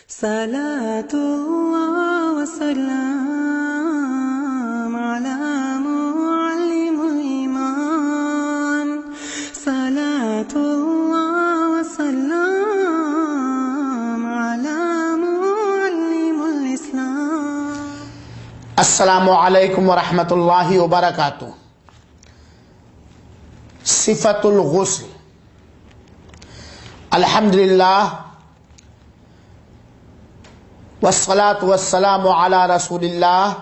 صلاة الله وسلام على معلم الإيمان صلاة الله وسلام على معلم الإسلام. السلام علیکم ورحمۃ اللہ وبرکاتہ. صفت الغسل. الحمدللہ والصلاة والسلام علی رسول اللہ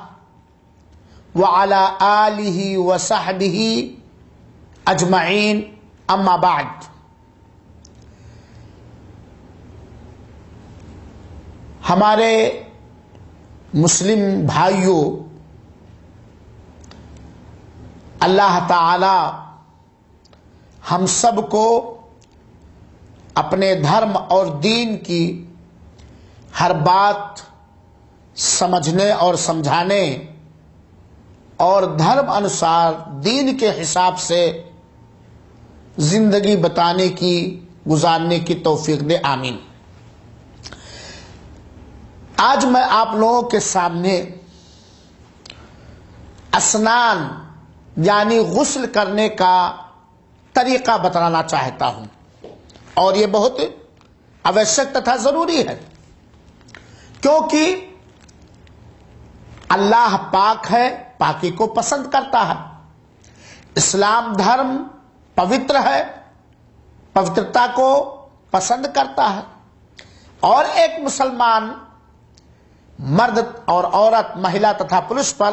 وعلی آلہ وصحبہ اجمعین. اما بعد. ہمارے مسلم بھائیوں، اللہ تعالی ہم سب کو اپنے دھرم اور دین کی ہر بات سمجھنے اور سمجھانے اور دھرم انوسار دین کے حساب سے زندگی بتانے کی گزارنے کی توفیق دے. آمین. آج میں آپ لوگوں کے سامنے اسنان یعنی غسل کرنے کا طریقہ بتانا چاہتا ہوں، اور یہ بہت آوشک تتھا ضروری ہے، کیونکہ اللہ پاک ہے، پاکی کو پسند کرتا ہے. اسلام دھرم پوتر ہے، پوترتا کو پسند کرتا ہے، اور ایک مسلمان مرد اور عورت، مہیلا تتھا پروش پر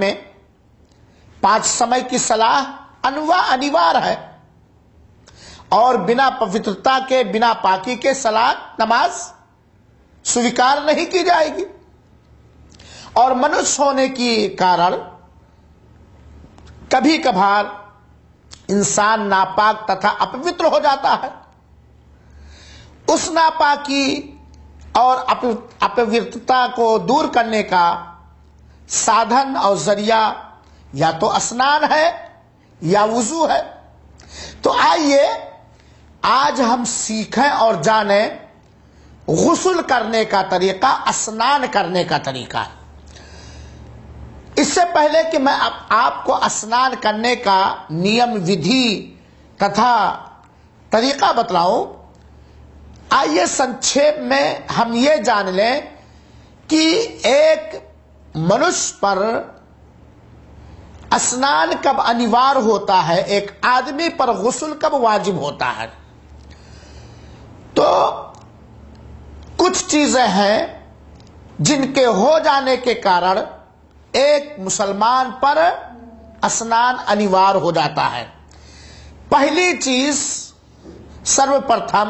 میں 5 سمے کی صلاح انوار ہے، اور بنا پوترتا کے، بنا پاکی کے صلاح نماز سویکار نہیں کی جائے گی. اور منوش ہونے کی کارن کبھی کبھار انسان ناپاک تتھا اپوتر ہو جاتا ہے. اس ناپاکی اور اپوترتا کو دور کرنے کا سادھن اور ذریعہ یا تو اسنان ہے یا وضو ہے. تو آئیے آج ہم سیکھیں اور جانیں غسل کرنے کا طریقہ، اسنان کرنے کا طریقہ. اس سے پہلے کہ میں آپ کو اسنان کرنے کا نیم ودھی تتھا طریقہ بتلاؤں، آئیے سنکھیپ میں ہم یہ جان لیں کہ ایک منش پر اسنان کب انوار ہوتا ہے، ایک آدمی پر غسل کب واجب ہوتا ہے. تو کچھ چیزیں ہیں جن کے ہو جانے کے کارن ایک مسلمان پر اسنان انوار ہو جاتا ہے. پہلی چیز سرو پرتھم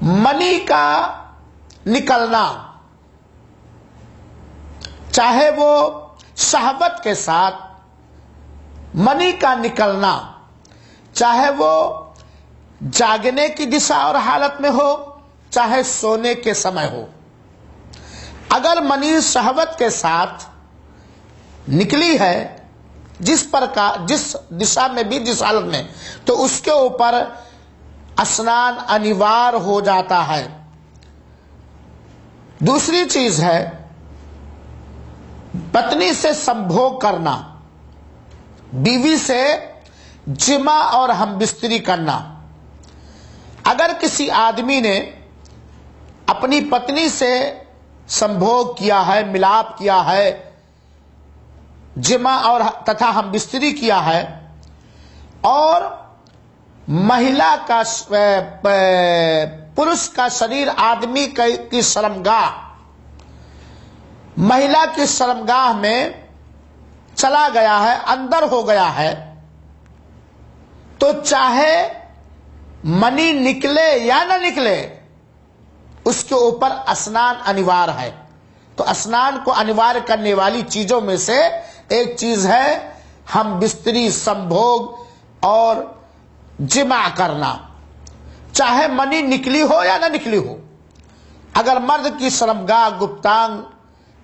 منی کا نکلنا، چاہے وہ شہوت کے ساتھ منی کا نکلنا، چاہے وہ جاگنے کی دشا اور حالت میں ہو، چاہے سونے کے سمے ہو. اگر منی شہوت کے ساتھ نکلی ہے، جس دشا میں بھی، جس حالت میں، تو اس کے اوپر اسنان انوار ہو جاتا ہے. دوسری چیز ہے پتنی سے سمبھوگ کرنا، بیوی سے جمع اور ہم بستری کرنا. اگر کسی آدمی نے اپنی پتنی سے سمبھوگ کیا ہے، ملاپ کیا ہے، جمع اور تتھا ہم بستری کیا ہے، اور مہیلا کا پروش کا شریر آدمی کی شرمگاہ، مہیلا کی شرمگاہ میں چلا گیا ہے، اندر ہو گیا ہے، تو چاہے منی نکلے یا نہ نکلے، اس کے اوپر اسنان انوار ہے. تو اسنان کو انوار کرنے والی چیزوں میں سے ایک چیز ہے ہم بستری، سمبھوگ اور جمع کرنا، چاہے منی نکلی ہو یا نہ نکلی ہو. اگر مرد کی شرمگاہ گپتانگ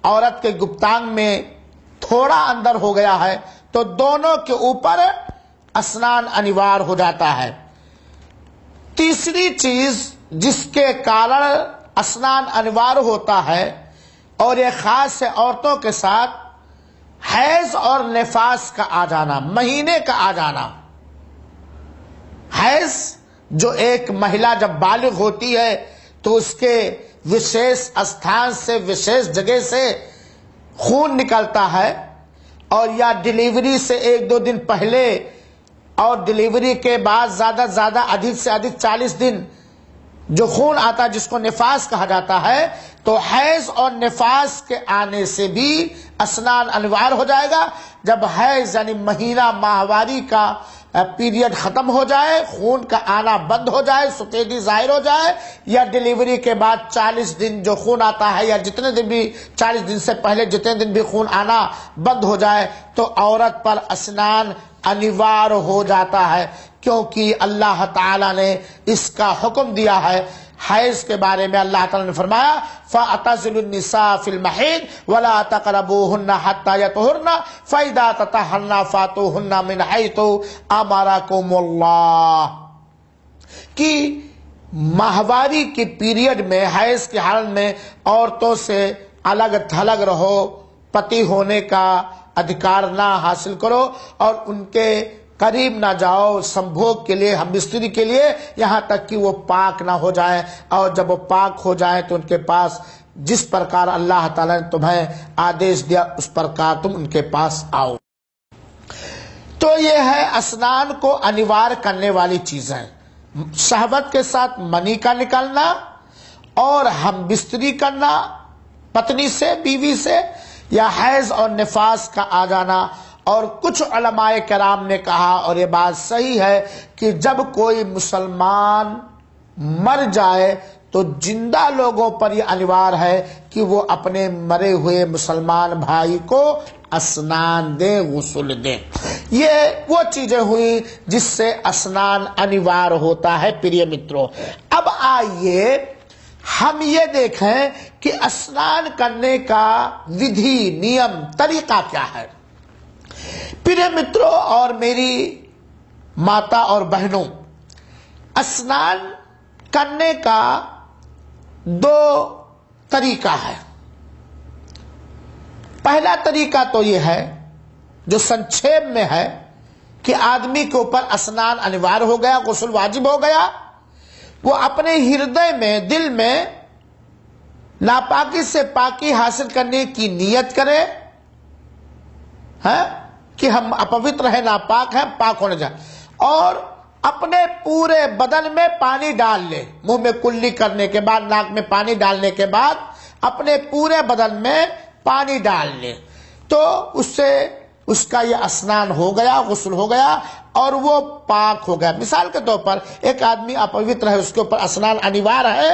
عورت کے گپتانگ میں تھوڑا اندر ہو گیا ہے تو دونوں کے اوپر اسنان انوار ہو جاتا ہے. تیسری چیز جس کے کارن اسنان انوار ہوتا ہے، اور یہ خاص ہے عورتوں کے ساتھ حیض اور نفاس کا آ جانا، مہینے کا آ جانا۔ حیض جو ایک مہیلا جب بالغ ہوتی ہے تو اس کے وشیش استھان سے، وشیش جگہ سے خون نکلتا ہے، اور یا ڈیلیوری سے 1-2 دن پہلے اور ڈیلیوری کے بعد زیادہ سے زیادہ ادھک سے ادھک 40 دن جو خون آتا ہے جس کو نفاس کہا جاتا ہے، تو حیض اور نفاس کے آنے سے بھی اسنان انوار ہو جائے گا۔ جب حیض یعنی مہینہ ماہواری کا پیریڈ ختم ہو جائے، خون کا آنا بند ہو جائے، سفیدی ظاہر ہو جائے، یا ڈیلیوری کے بعد 40 دن جو خون آتا ہے، یا جتنے دن بھی 40 دن سے پہلے جتنے دن بھی خون آنا بند ہو جائے، تو عورت پر اسنان انوار ہو جاتا ہے، کیونکہ اللہ تعالی نے اس کا حکم دیا ہے۔ حیض کے بارے میں اللہ تعالی نے فرمایا فَاعْتَزِلُوا النِّسَاءَ فِي الْمَحِيضِ وَلَا تَقْرَبُوهُنَّ حَتَّى يَطْهُرْنَ فَإِذَا تَطَهَّرْنَ فَأْتُوهُنَّ مِنْ حَيْثُ أَمَرَكُمُ اللَّهُ، کہ ماہواری کی پیریڈ میں، حیض کی حالت میں عورتوں سے الگ تھلگ رہو، پتی ہونے کا ادھکار نہ حاصل کرو، اور ان کے قریب نہ جاؤ سمبھوگ کے لیے، ہم بستری کے لیے، یہاں تک کہ وہ پاک نہ ہو جائے، اور جب وہ پاک ہو جائے تو ان کے پاس جس پرکار اللہ تعالیٰ نے تمہیں آدیش دیا اس پرکار تم ان کے پاس آؤ۔ تو یہ ہے اسنان کو انوار کرنے والی چیزیں، شہوت کے ساتھ منی کا نکلنا، اور ہم بستری کرنا پتنی سے، بیوی سے، یا حیض اور نفاس کا آ جانا۔ اور کچھ علماء کرام نے کہا، اور یہ بات صحیح ہے، کہ جب کوئی مسلمان مر جائے تو زندہ لوگوں پر یہ انوار ہے کہ وہ اپنے مرے ہوئے مسلمان بھائی کو اسنان دے، غسل دے۔ یہ وہ چیزیں ہوئی جس سے اسنان انوار ہوتا ہے۔ پریے مترو، اب آئیے ہم یہ دیکھیں کہ اسنان کرنے کا ودھی، نیم، طریقہ کیا ہے۔ پیارے متروں اور میری ماتا اور بہنوں، اسنان کرنے کا 2 طریقہ ہے۔ پہلا طریقہ تو یہ ہے جو سنکھیپ میں ہے کہ آدمی کے اوپر اسنان انوار ہو گیا، غسل واجب ہو گیا، وہ اپنے ہردے میں، دل میں ناپاکی سے پاکی حاصل کرنے کی نیت کرے، کہ ہم اپوتر ہیں، ناپاک ہیں، پاک ہونے جائیں، اور اپنے پورے بدن میں پانی ڈال لے، منہ میں کلی کرنے کے بعد، ناک میں پانی ڈالنے کے بعد اپنے پورے بدن میں پانی ڈال لے، تو اس سے اس کا یہ اسنان ہو گیا، غسل ہو گیا، اور وہ پاک ہو گیا۔ مثال کے طور پر ایک آدمی اپوتر ہے، اس کے اوپر اسنان انوار ہے،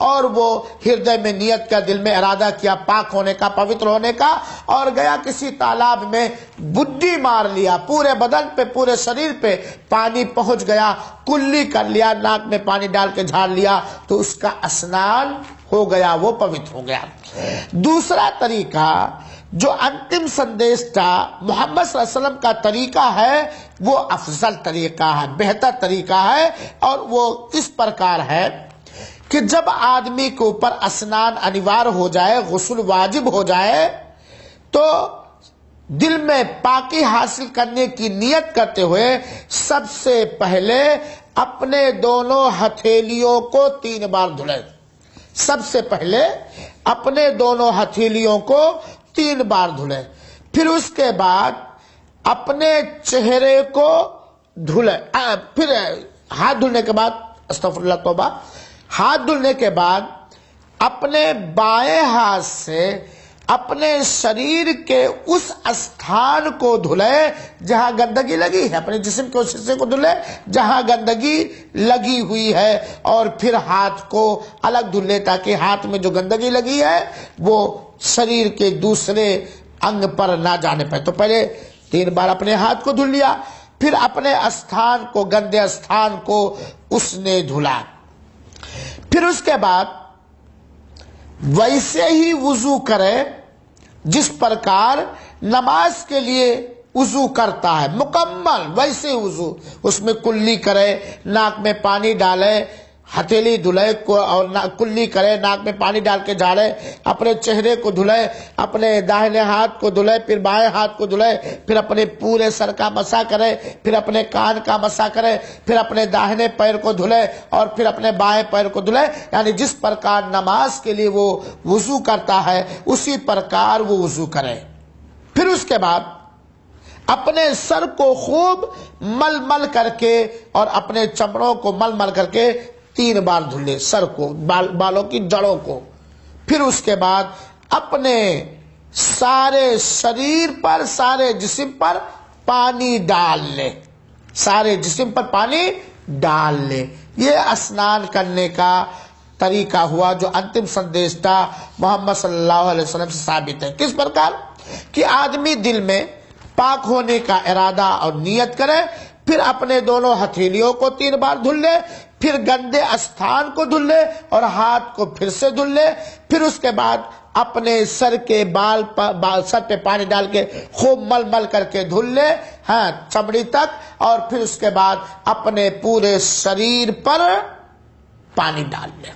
اور وہ ہردے میں نیت کا، دل میں ارادہ کیا پاک ہونے کا، پوتر ہونے کا، اور گیا کسی تالاب میں بڈی مار لیا، پورے بدن پہ، پورے شریر پہ پانی پہنچ گیا، کلی کر لیا، ناک میں پانی ڈال کے جھاڑ لیا، تو اس کا اسنان ہو گیا، وہ پوتر ہو گیا۔ دوسرا طریقہ جو انتم سندیش کا محمد صلی اللہ علیہ وسلم کا طریقہ ہے، وہ افضل طریقہ ہے، بہتر طریقہ ہے، اور وہ اس پرکار ہے کہ جب آدمی کے اوپر اسنان انوار ہو جائے، غسل واجب ہو جائے، تو دل میں پاکی حاصل کرنے کی نیت کرتے ہوئے سب سے پہلے اپنے دونوں ہتھیلیوں کو 3 بار دھلے۔ سب سے پہلے اپنے دونوں ہتھیلیوں کو 3 بار دھلے، پھر اس کے بعد اپنے چہرے کو دھلے، پھر ہاتھ دھلنے کے بعد، استغفر اللہ، توبہ، ہاتھ دھلنے کے بعد اپنے بائیں ہاتھ سے اپنے شریر کے اس استھان کو دھلے جہاں گندگی لگی ہے، اپنے جسم کے اس حصے کو دھلے جہاں گندگی لگی ہوئی ہے، اور پھر ہاتھ کو الگ دھلے تاکہ ہاتھ میں جو گندگی لگی ہے وہ شریر کے دوسرے انگ پر نہ جانے پائے۔ تو پہلے 3 بار اپنے ہاتھ کو دھل لیا، پھر اپنے استھان کو، گندے استھان کو اس نے دھلا، پھر اس کے بعد ویسے ہی وضو کرے جس پرکار نماز کے لیے وضو کرتا ہے، مکمل ویسے وضو، اس میں کلی کرے، ناک میں پانی ڈالے، ہتھیلی دھلے کو اور کلی کرے، ناک میں پانی ڈال کے جھاڑے، اپنے چہرے کو دھلے، اپنے داہنے ہاتھ کو دھلے، پھر بائیں ہاتھ کو دھلے، پھر اپنے پورے سر کا مسح کرے، پھر اپنے کان کا مسح کرے، پھر اپنے داہنے پیر کو دھلے اور پھر اپنے بائیں پیر کو دھلے. یعنی جس پرکار نماز کے لیے وہ وضو کرتا ہے اسی پرکار وہ وضو کرے. پھر اس کے بعد اپنے سر کو خوب مل مل کر کے اور اپنے چمڑوں کو مل مل کر کے 3 بار دھلے، سر کو، بالوں کی جڑوں کو. پھر اس کے بعد اپنے سارے شریر پر، سارے جسم پر پانی ڈال لے، سارے جسم پر پانی ڈال لے. یہ اسنان کرنے کا طریقہ ہوا جو انتم سندیش تھا محمد صلی اللہ علیہ وسلم سے ثابت ہے. کس پرکار کہ آدمی دل میں پاک ہونے کا ارادہ اور نیت کرے، پھر اپنے دونوں ہتھیلیوں کو 3 بار دھل لے، پھر گندے استھان کو دھل لے اور ہاتھ کو پھر سے دھل لے. پھر اس کے بعد اپنے سر کے سر پہ پانی ڈال کے خوب مل مل کر کے دھل لے، ہاں، چمڑی تک. اور پھر اس کے بعد اپنے پورے شریر پر پانی ڈال لے.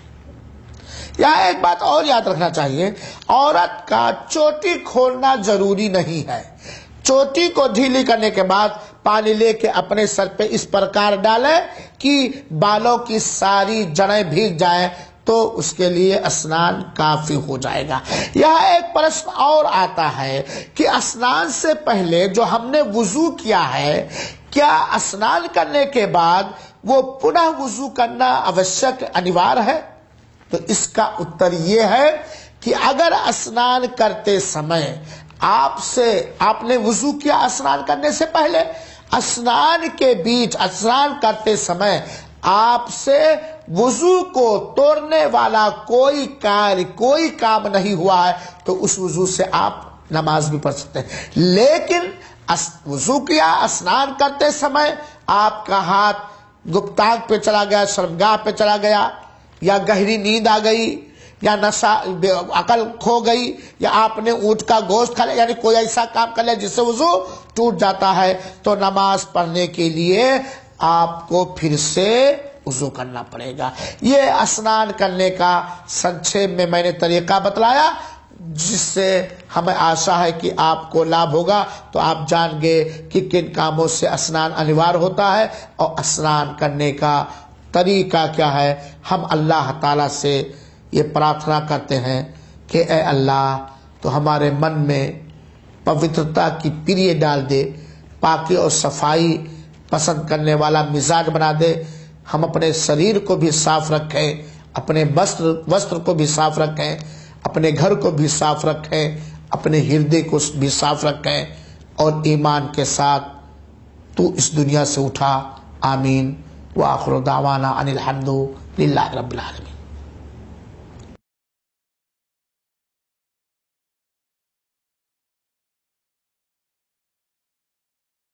یہاں ایک بات اور یاد رکھنا چاہیے، عورت کا چوٹی کھولنا ضروری نہیں ہے. چوٹی کو ڈھیلی کرنے کے بعد پانی لے کے اپنے سر پہ اس پرکار ڈالے کہ بالوں کی ساری جڑیں بھیگ جائیں تو اس کے لیے اسنان کافی ہو جائے گا. یہاں ایک پرشن اور آتا ہے کہ اسنان سے پہلے جو ہم نے وضو کیا ہے، کیا اسنان کرنے کے بعد وہ پنہ وضو کرنا آوشک انوار ہے؟ تو اس کا اتر یہ ہے کہ اگر اسنان کرتے سمے آپ نے وضو کیا اسنان کرنے سے پہلے، اسنان کے بیچ اسنان کرتے سمے آپ سے وضو کو توڑنے والا کوئی کام نہیں ہوا ہے تو اس وضو سے آپ نماز بھی پڑھ سکتے ہیں. لیکن وضو کیا اسنان کرتے سمے آپ کا ہاتھ گپتانگ پہ چلا گیا، شرمگاہ پہ چلا گیا، یا گہری نیند آ گئی، یا نشہ عقل کھو گئی، یا آپ نے اونٹ کا گوشت کھا لیا، یعنی کوئی ایسا کام کر لیا جس سے وضو ٹوٹ جاتا ہے تو نماز پڑھنے کے لیے آپ کو پھر سے وضو کرنا پڑے گا. یہ اسنان کرنے کا سنکھیپ میں میں نے طریقہ بتلایا جس سے ہمیں آشا ہے کہ آپ کو لابھ ہوگا. تو آپ جان گئے کہ کن کاموں سے اسنان انوار ہوتا ہے اور اسنان کرنے کا طریقہ کیا ہے. ہم اللہ تعالی سے یہ پرارتھنا کرتے ہیں کہ اے اللہ تو ہمارے من میں پوترتا کی پریے ڈال دے، پاکی اور صفائی پسند کرنے والا مزاج بنا دے. ہم اپنے شریر کو بھی صاف رکھیں، اپنے وسطر کو بھی صاف رکھیں، اپنے گھر کو بھی صاف رکھیں، اپنے ہردے کو بھی صاف رکھیں اور ایمان کے ساتھ تو اس دنیا سے اٹھا. آمین. وآخر دعوانا ان الحمد للہ رب العالمین.